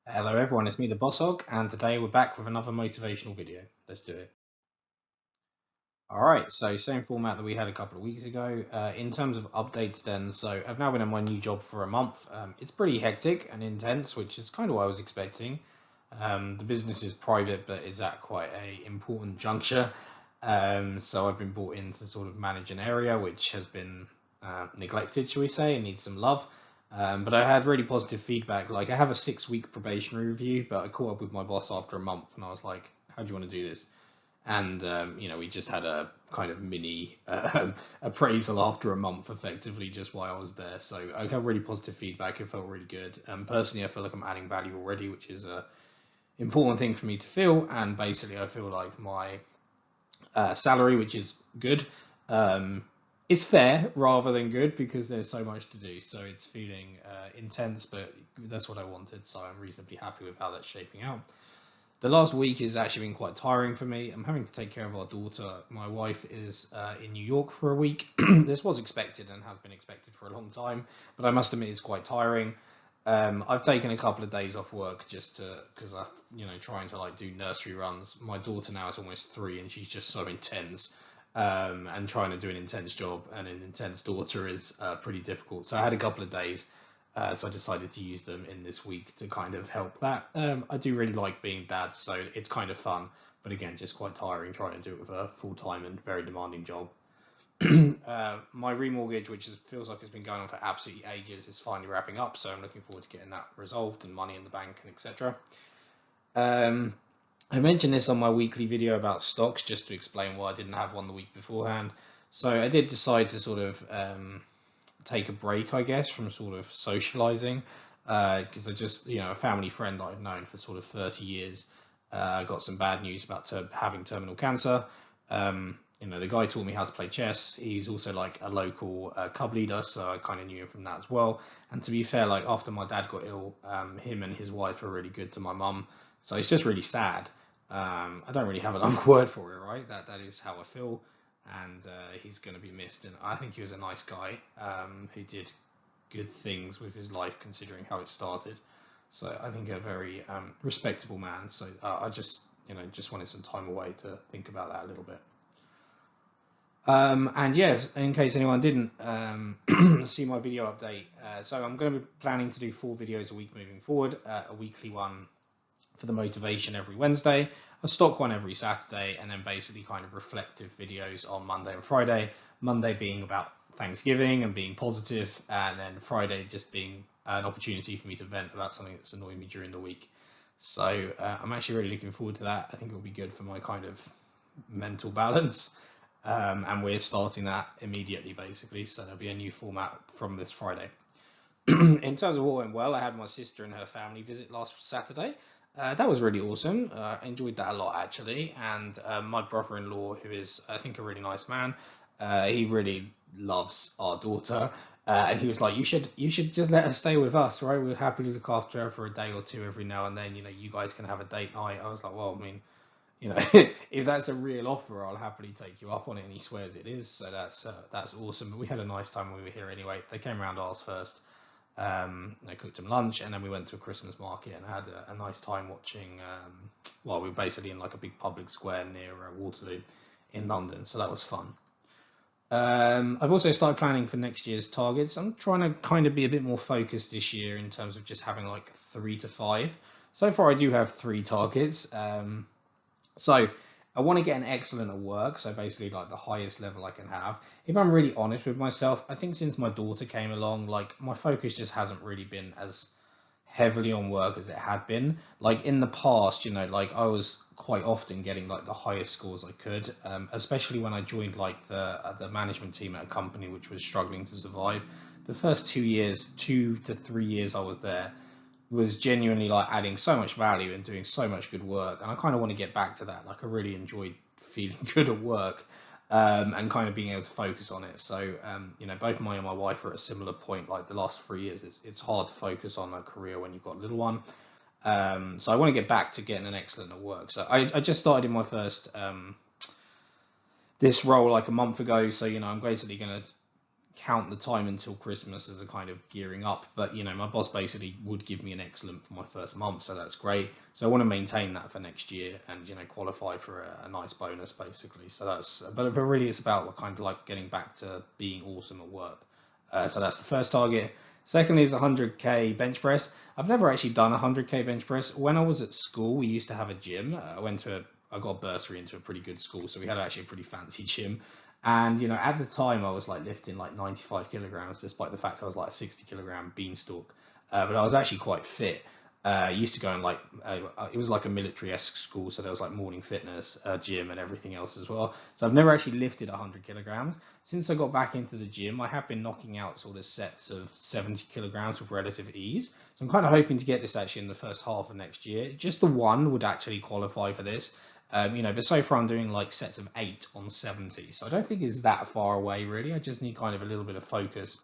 Hello everyone, it's me the Boss Hog, and today we're back with another motivational video. Let's do it. Alright, so same format that we had a couple of weeks ago. In terms of updates then, so I've now been in my new job for a month. It's pretty hectic and intense, which is kind of what I was expecting. The business is private, but it's at quite a important juncture. So I've been brought in to sort of manage an area which has been neglected, shall we say, and needs some love. But I had really positive feedback. Like I have a 6 week probationary review, but I caught up with my boss after a month, and I was like, "How do you want to do this?" And we just had a kind of mini appraisal after a month, effectively, just while I was there. So I got really positive feedback. It felt really good. Personally, I feel like I'm adding value already, which is a important thing for me to feel. And basically, I feel like my salary, which is good, is fair rather than good because there's so much to do. So it's feeling intense, but that's what I wanted. So I'm reasonably happy with how that's shaping out. The last week has actually been quite tiring for me. I'm having to take care of our daughter. My wife is in New York for a week. This was expected and has been expected for a long time, but I must admit it's quite tiring. I've taken a couple of days off work just to because I, trying to like do nursery runs. My daughter now is almost 3, and she's just so intense. And trying to do an intense job and an intense daughter is pretty difficult. So I had a couple of days, so I decided to use them in this week to kind of help that. I do really like being dad, so it's kind of fun, but again, just quite tiring trying to do it with a full-time and very demanding job. My remortgage, which feels like it's been going on for absolutely ages, is finally wrapping up, so I'm looking forward to getting that resolved and money in the bank and etc. Um, I mentioned this on my weekly video about stocks just to explain why I didn't have one the week beforehand. So I did decide to sort of take a break, I guess, from sort of socializing because I just, a family friend that I've known for sort of 30 years got some bad news about having terminal cancer. The guy taught me how to play chess. He's also like a local club leader, so I kind of knew him from that as well. And to be fair, like after my dad got ill, him and his wife were really good to my mum. So it's just really sad. I don't really have another word for it, right? That is how I feel, and he's going to be missed. And I think he was a nice guy who did good things with his life, considering how it started. So I think a very respectable man. So I just wanted some time away to think about that a little bit. And yes, in case anyone didn't see my video update, so I'm going to be planning to do 4 videos a week moving forward, a weekly one for the motivation every Wednesday, a stock one every Saturday, and then basically kind of reflective videos on Monday and Friday. Monday being about Thanksgiving and being positive, and then Friday just being an opportunity for me to vent about something that's annoying me during the week. So I'm actually really looking forward to that. I think it will be good for my kind of mental balance. And we're starting that immediately, basically. So there'll be a new format from this Friday. In terms of what went well, I had my sister and her family visit last Saturday. That was really awesome. I enjoyed that a lot, actually. And my brother-in-law, who is, I think, a really nice man, he really loves our daughter. And he was like, "You should just let her stay with us, right? We'll happily look after her for a day or two every now and then. You guys can have a date night." I was like, "Well, I mean, if that's a real offer, I'll happily take you up on it." And he swears it is, so that's awesome. But we had a nice time when we were here anyway. They came around ours first. I cooked them lunch, and then we went to a Christmas market and had a nice time watching. Well, we were basically in like a big public square near Waterloo in London, so that was fun. I've also started planning for next year's targets. I'm trying to kind of be a bit more focused this year in terms of just having like 3 to 5. So far, I do have 3 targets. So I want to get an excellent at work, so basically like the highest level I can have. If I'm really honest with myself, I think since my daughter came along, like my focus just hasn't really been as heavily on work as it had been. Like in the past, like I was quite often getting like the highest scores I could, especially when I joined like the management team at a company which was struggling to survive. The first 2 years, 2 to 3 years I was there, was genuinely like adding so much value and doing so much good work. And I kind of want to get back to that. Like I really enjoyed feeling good at work and kind of being able to focus on it. So, both my and my wife are at a similar point. Like the last 3 years, it's hard to focus on a career when you've got a little one. So I want to get back to getting an excellent at work. So I just started in my first this role like a month ago. So, I'm basically going to count the time until Christmas as a kind of gearing up, but my boss basically would give me an excellent for my first month, so that's great. So I want to maintain that for next year and qualify for a nice bonus basically. So but really it's about kind of like getting back to being awesome at work. So that's the first target. Secondly is 100k bench press. I've never actually done a 100k bench press. When I was at school, we used to have a gym. I got a bursary into a pretty good school, so we had actually a pretty fancy gym. And at the time, I was like lifting like 95 kilograms, despite the fact I was like a 60-kilogram beanstalk. But I was actually quite fit. Used to go in like it was like a military-esque school, so there was like morning fitness, gym, and everything else as well. So I've never actually lifted 100 kilograms. Since I got back into the gym, I have been knocking out sort of sets of 70 kilograms with relative ease. So I'm kind of hoping to get this actually in the first half of next year. Just the one would actually qualify for this. But so far I'm doing like sets of 8 on 70, so I don't think it's that far away really. I just need kind of a little bit of focus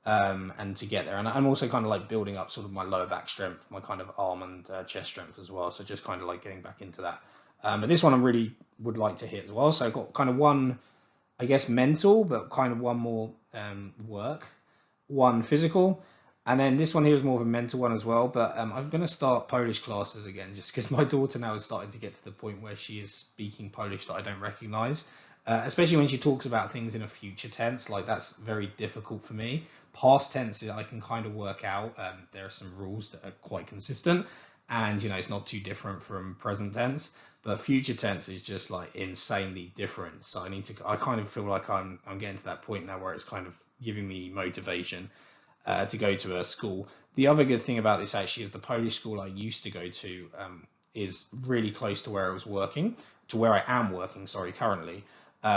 and to get there. And I'm also kind of like building up sort of my lower back strength, my kind of arm and chest strength as well. So just kind of like getting back into that. But this one I really would like to hit as well. So I've got kind of one, I guess, mental, but kind of one more work, one physical. And then this one here is more of a mental one as well, but I'm going to start Polish classes again, just because my daughter now is starting to get to the point where she is speaking Polish that I don't recognize, especially when she talks about things in a future tense. Like that's very difficult for me. Past tense I can kind of work out. There are some rules that are quite consistent, and it's not too different from present tense. But future tense is just like insanely different. So I kind of feel like I'm getting to that point now where it's kind of giving me motivation to go to a school. The other good thing about this actually is the Polish school I used to go to is really close to where I was working, to where I am working, sorry, currently,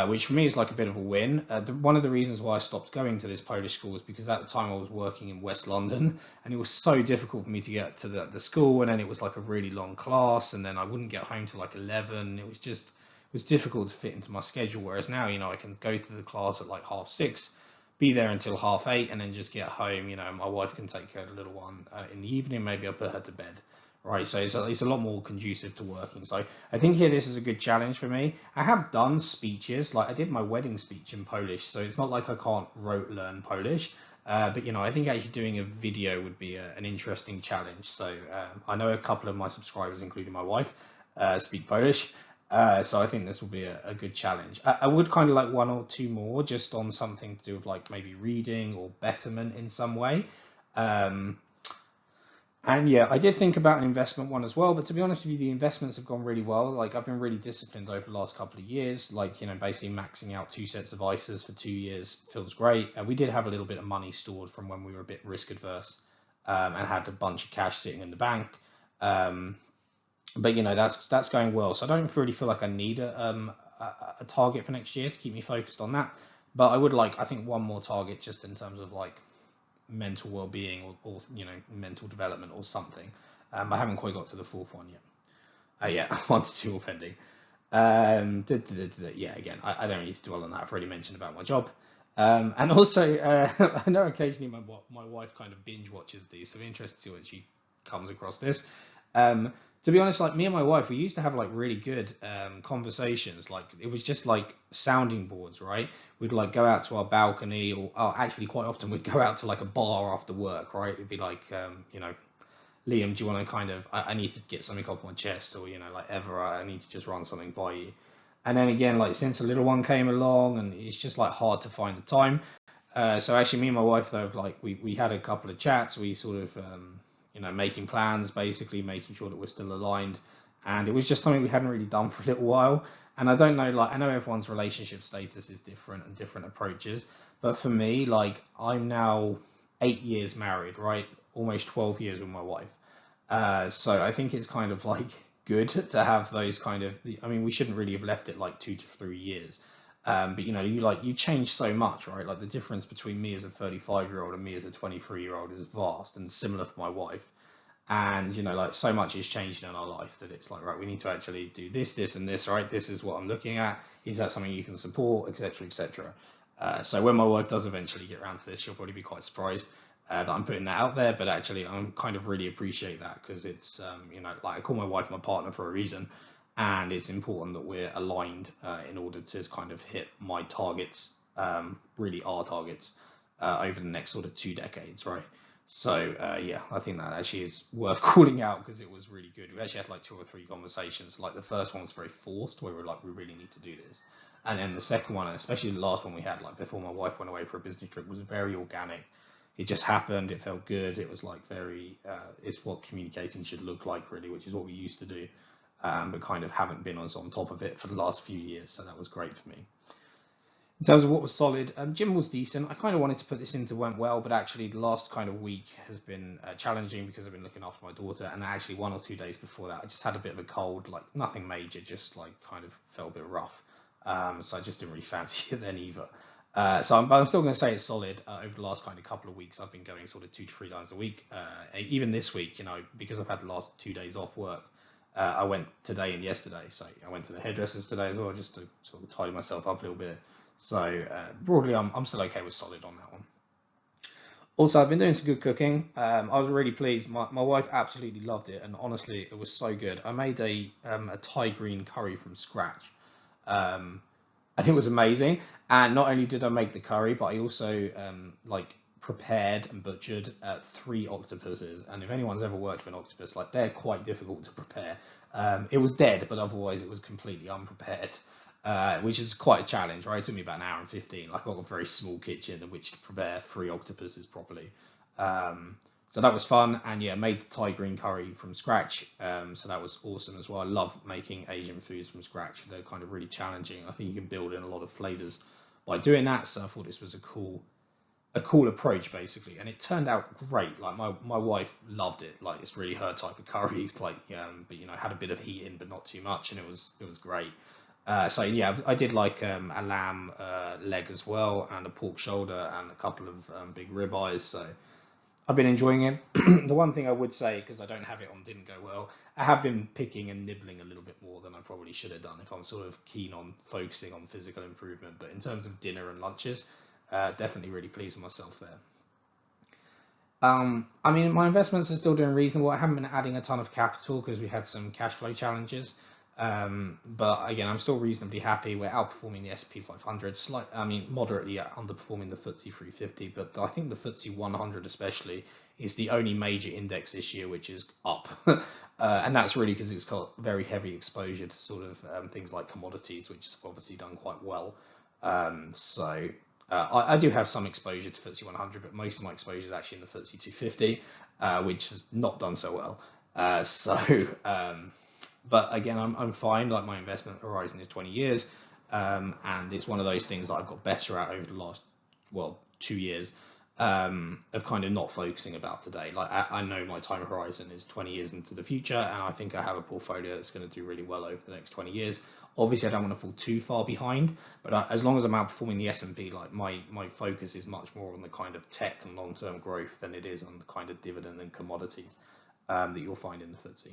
which for me is like a bit of a win. One of the reasons why I stopped going to this Polish school is because at the time I was working in West London, and it was so difficult for me to get to the school, and then it was like a really long class, and then I wouldn't get home till like 11. It was difficult to fit into my schedule, whereas now, I can go to the class at like 6:30, be there until 8:30, and then just get home. My wife can take care of the little one in the evening. Maybe I'll put her to bed. Right, so it's a lot more conducive to working. So I think here this is a good challenge for me. I have done speeches, like I did my wedding speech in Polish, so it's not like I can't rote learn Polish. But I think actually doing a video would be an interesting challenge. So I know a couple of my subscribers, including my wife, speak Polish. So I think this will be a good challenge. I would kind of like one or two more just on something to do with like maybe reading or Betterment in some way. And yeah, I did think about an investment one as well, but to be honest with you, the investments have gone really well. Like I've been really disciplined over the last couple of years, like, basically maxing out 2 sets of ISAs for 2 years feels great. And we did have a little bit of money stored from when we were a bit risk adverse, and had a bunch of cash sitting in the bank. But that's going well. So I don't really feel like I need a target for next year to keep me focused on that. But I would like, I think, one more target just in terms of like mental well-being or mental development or something. I haven't quite got to the fourth one yet. Yeah, 1 to 2 pending. Yeah, again, I don't need to dwell on that. I've already mentioned about my job. And also, I know occasionally my wife kind of binge watches these, so I'm interested to see when she comes across this. To be honest, like me and my wife, we used to have like really good conversations. Like it was just like sounding boards, right? We'd like go out to our balcony, or actually quite often we'd go out to like a bar after work, right? It'd be like, Liam, do you want to kind of, I need to get something off my chest, or like I need to just run something by you. And then again, like since the little one came along, and it's just like hard to find the time. So actually, me and my wife though, like we had a couple of chats. We sort of making plans, basically making sure that we're still aligned. And it was just something we hadn't really done for a little while. And I don't know, like I know everyone's relationship status is different and different approaches, but for me, like I'm now 8 years married, right? Almost 12 years with my wife. So I think it's kind of like good to have those kind of, I mean, we shouldn't really have left it like 2 to 3 years. But you change so much, right? Like the difference between me as a 35-year-old and me as a 23-year-old is vast, and similar for my wife. And like so much is changing in our life that it's like, right, we need to actually do this and this, right? This is what I'm looking at. Is that something you can support, etc., etc. So when my wife does eventually get around to this, she'll probably be quite surprised that I'm putting that out there. But actually, I'm kind of really appreciate that, because it's like I call my wife my partner for a reason. And it's important that we're aligned in order to kind of hit my targets, really our targets. over the next sort of 2 decades, right? So yeah, I think that actually is worth calling out because it was really good. We actually had like 2 or 3 conversations. Like the first one was very forced, where we were like, we really need to do this, and then the second one, and especially the last one we had, like before my wife went away for a business trip, was very organic. It just happened. It felt good. It was like very, it's what communicating should look like, really, which is what we used to do, but kind of haven't been on top of it for the last few years. So that was great for me. In terms of what was solid, gym was decent. I kind of wanted to put this into went well, but actually the last kind of week has been challenging because I've been looking after my daughter, and actually 1 or 2 days before that, I just had a bit of a cold, like nothing major, just like kind of felt a bit rough. So I just didn't really fancy it then either. But I'm still going to say it's solid. Over the last kind of couple of weeks, I've been going sort of 2 to 3 times a week. Even this week, because I've had the last 2 days off work, I went today and yesterday. So I went to the hairdressers today as well, just to sort of tidy myself up a little bit. So broadly, I'm still okay with solid on that one. Also, I've been doing some good cooking. I was really pleased. My wife absolutely loved it, and honestly, it was so good. I made a Thai green curry from scratch. Um, and it was amazing. And not only did I make the curry, but I also like prepared and butchered 3 octopuses. And if anyone's ever worked with an octopus, like they're quite difficult to prepare. It was dead, but otherwise it was completely unprepared, which is quite a challenge, right? It took me about an hour and 15. Like I've got a very small kitchen in which to prepare 3 octopuses properly. So that was fun, and yeah, made the Thai green curry from scratch. So that was awesome as well. I love making Asian foods from scratch. They're kind of really challenging. I think you can build in a lot of flavors by doing that. So I thought this was a cool approach basically, and it turned out great. Like my wife loved it. Like it's really her type of curry. Like but had a bit of heat in, but not too much, and it was great. So yeah, I did like a lamb leg as well, and a pork shoulder, and a couple of big ribeyes. So I've been enjoying it. The one thing I would say, because I don't have it on didn't go well, I have been picking and nibbling a little bit more than I probably should have done if I'm sort of keen on focusing on physical improvement. But in terms of dinner and lunches, definitely really pleased with myself there. I mean, my investments are still doing reasonable. I haven't been adding a ton of capital because we had some cash flow challenges. But again, I'm still reasonably happy. We're outperforming the S&P 500, moderately underperforming the FTSE 350. But I think the FTSE 100 especially is the only major index this year which is up. And that's really because it's got very heavy exposure to sort of things like commodities, which has obviously done quite well. I do have some exposure to FTSE 100, but most of my exposure is actually in the FTSE 250, which has not done so well. But again, I'm fine. Like my investment horizon is 20 years, and it's one of those things that I've got better at over the last 2 years, of kind of not focusing about today. Like I know my time horizon is 20 years into the future, and I think I have a portfolio that's going to do really well over the next 20 years. Obviously, I don't want to fall too far behind, but as long as I'm outperforming the S&P, like my focus is much more on the kind of tech and long-term growth than it is on the kind of dividend and commodities that you'll find in the FTSE.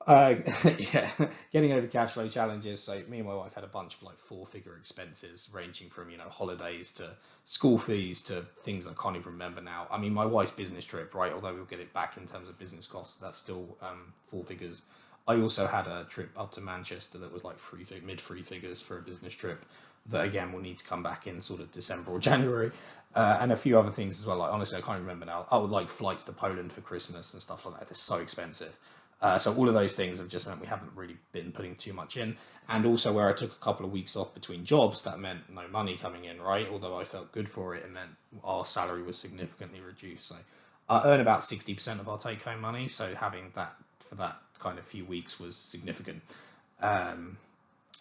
Yeah, getting over cash flow challenges. So me and my wife had a bunch of like 4-figure expenses ranging from, holidays to school fees to things I can't even remember now. I mean, my wife's business trip, right? Although we'll get it back in terms of business costs, that's still 4 figures. I also had a trip up to Manchester that was like mid 3 figures for a business trip that again will need to come back in sort of December or January. And a few other things as well. Like honestly, I can't remember now. I would like flights to Poland for Christmas and stuff like that. They're so expensive. So all of those things have just meant we haven't really been putting too much in. And also where I took a couple of weeks off between jobs, that meant no money coming in, right? Although I felt good for it, it meant our salary was significantly reduced. So I earn about 60% of our take-home money. So having that for that kind of few weeks was significant. And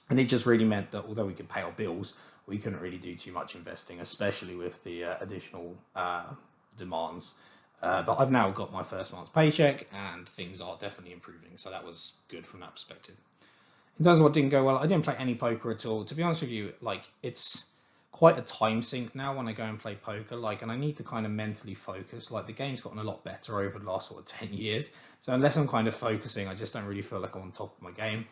it just really meant that although we could pay our bills, we couldn't really do too much investing, especially with the additional demands. But I've now got my first month's paycheck and things are definitely improving. So that was good from that perspective. In terms of what didn't go well, I didn't play any poker at all. To be honest with you, like it's quite a time sink now when I go and play poker, and I need to kind of mentally focus. Like the game's gotten a lot better over the last sort of 10 years. So unless I'm kind of focusing, I just don't really feel like I'm on top of my game.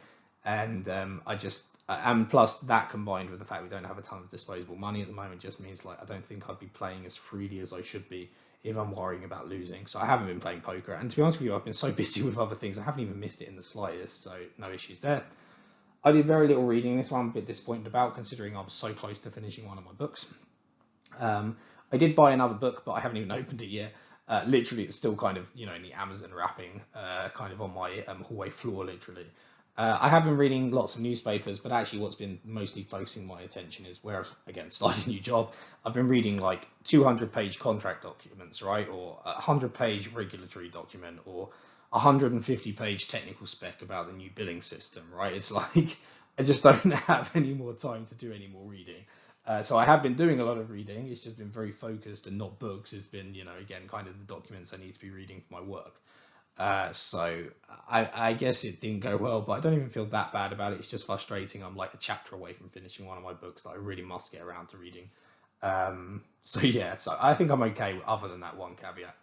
And and plus that combined with the fact we don't have a ton of disposable money at the moment just means like I don't think I'd be playing as freely as I should be if I'm worrying about losing. So I haven't been playing poker, and to be honest with you, I've been so busy with other things I haven't even missed it in the slightest, so no issues there. I did very little reading this one, I'm a bit disappointed about considering I was so close to finishing one of my books. I did buy another book, but I haven't even opened it yet. Literally, it's still kind of, in the Amazon wrapping, kind of on my hallway floor, literally. I have been reading lots of newspapers, but actually what's been mostly focusing my attention is where I've, again, started a new job. I've been reading like 200-page contract documents, right? Or a 100-page regulatory document, or a 150-page technical spec about the new billing system, right? It's like, I just don't have any more time to do any more reading. So I have been doing a lot of reading. It's just been very focused and not books. It's been, again, kind of the documents I need to be reading for my work. So I guess it didn't go well, but I don't even feel that bad about it. It's just frustrating. I'm like a chapter away from finishing one of my books that I really must get around to reading. So yeah, so I think I'm okay other than that one caveat.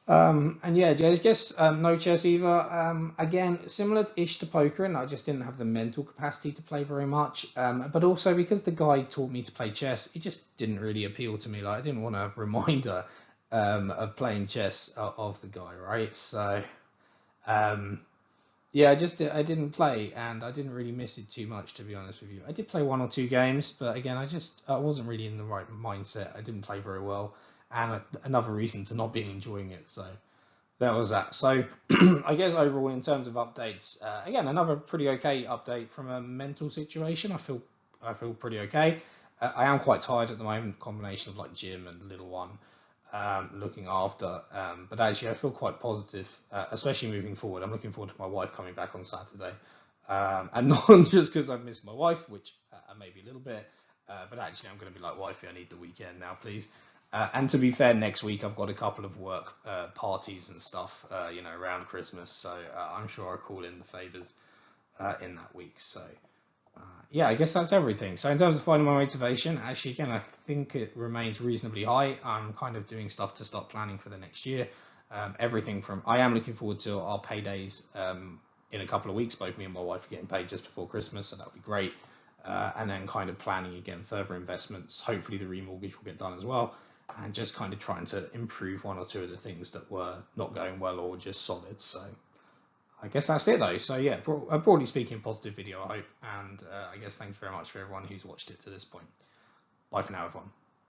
And yeah, I guess no chess either. Again, similar-ish to poker, and I just didn't have the mental capacity to play very much. But also because the guy taught me to play chess, it just didn't really appeal to me. Like I didn't want a reminder of playing chess of the guy, right? So um, yeah, I didn't play, and I didn't really miss it too much, to be honest with you. I did play one or two games, but again, I wasn't really in the right mindset. I didn't play very well, and another reason to not be enjoying it. So that was that. So I guess overall, in terms of updates, again, another pretty okay update from a mental situation. I feel pretty okay. I am quite tired at the moment, combination of like gym and little one looking after. But actually, I feel quite positive, especially moving forward. I'm looking forward to my wife coming back on Saturday, and not just because I've missed my wife, which maybe a little bit, but actually, I'm going to be like, wifey, I need the weekend now, please. And to be fair, next week I've got a couple of work parties and stuff, around Christmas. So I'm sure I'll call in the favors in that week. So yeah, I guess that's everything. So in terms of finding my motivation, actually, again, I think it remains reasonably high. I'm kind of doing stuff to start planning for the next year. Everything from I am looking forward to our paydays in a couple of weeks. Both me and my wife are getting paid just before Christmas, so that'll be great. And then kind of planning again further investments. Hopefully the remortgage will get done as well, and just kind of trying to improve one or two of the things that were not going well or just solid. So I guess that's it though. So yeah, broadly speaking, positive video, I hope. And I guess thank you very much for everyone who's watched it to this point. Bye for now, everyone.